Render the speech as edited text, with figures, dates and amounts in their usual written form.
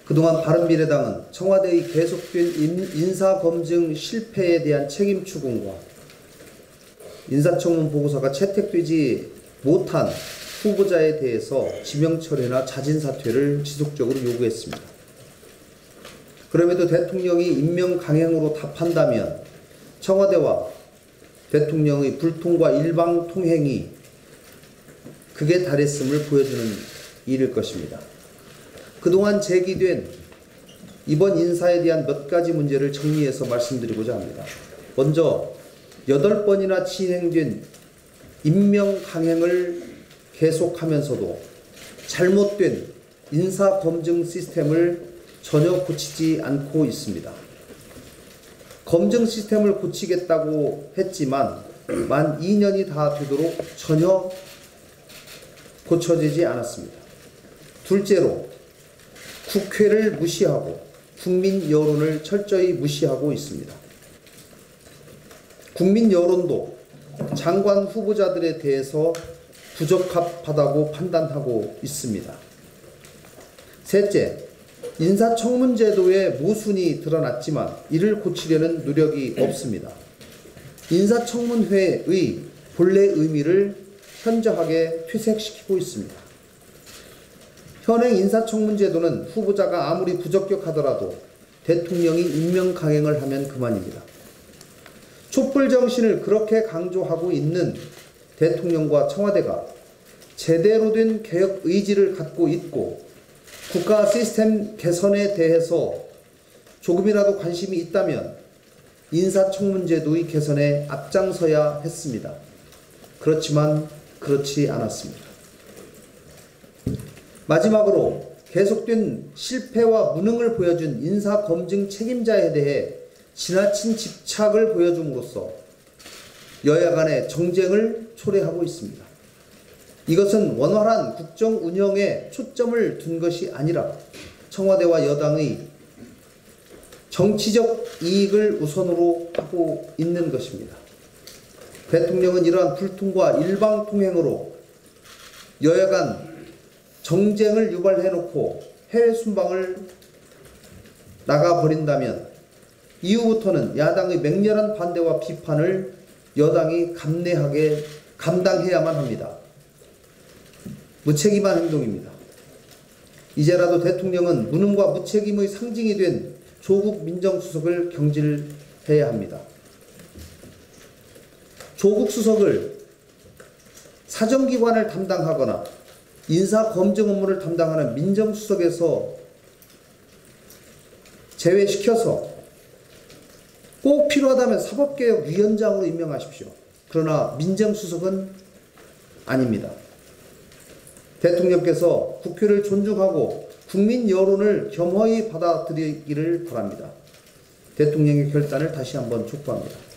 그동안 바른미래당은 청와대의 계속된 인사검증 실패에 대한 책임 추궁과 인사청문 보고서가 채택되지 못한 후보자에 대해서 지명철회나 자진사퇴를 지속적으로 요구했습니다. 그럼에도 대통령이 임명 강행으로 답한다면 청와대와 대통령의 불통과 일방통행이 극에 달했음을 보여주는 일일 것입니다. 그동안 제기된 이번 인사에 대한 몇 가지 문제를 정리해서 말씀드리고자 합니다. 먼저 8번이나 진행된 임명 강행을 계속하면서도 잘못된 인사검증 시스템을 전혀 고치지 않고 있습니다. 검증 시스템을 고치겠다고 했지만 만 2년이 다 되도록 전혀 고쳐지지 않았습니다. 둘째로 국회를 무시하고 국민 여론을 철저히 무시하고 있습니다. 국민 여론도 장관 후보자들에 대해서 부적합하다고 판단하고 있습니다. 셋째, 인사청문제도의 모순이 드러났지만 이를 고치려는 노력이 없습니다. 인사청문회의 본래 의미를 현저하게 퇴색시키고 있습니다. 현행 인사청문제도는 후보자가 아무리 부적격하더라도 대통령이 임명 강행을 하면 그만입니다. 촛불 정신을 그렇게 강조하고 있는 대통령과 청와대가 제대로 된 개혁 의지를 갖고 있고 국가 시스템 개선에 대해서 조금이라도 관심이 있다면 인사청문제도의 개선에 앞장서야 했습니다. 그렇지만 그렇지 않았습니다. 마지막으로 계속된 실패와 무능을 보여준 인사검증 책임자에 대해 지나친 집착을 보여줌으로써 여야 간의 정쟁을 초래하고 있습니다. 이것은 원활한 국정 운영에 초점을 둔 것이 아니라 청와대와 여당의 정치적 이익을 우선으로 하고 있는 것입니다. 대통령은 이러한 불통과 일방통행으로 여야 간 정쟁을 유발해놓고 해외 순방을 나가버린다면 이후부터는 야당의 맹렬한 반대와 비판을 여당이 감내하게 감당해야만 합니다. 무책임한 행동입니다. 이제라도 대통령은 무능과 무책임의 상징이 된 조국 민정수석을 경질해야 합니다. 조국 수석을 사정기관을 담당하거나 인사검증 업무를 담당하는 민정수석에서 제외시켜서 꼭 필요하다면 사법개혁위원장으로 임명하십시오. 그러나 민정수석은 아닙니다. 대통령께서 국회를 존중하고 국민 여론을 겸허히 받아들이기를 바랍니다. 대통령의 결단을 다시 한번 촉구합니다.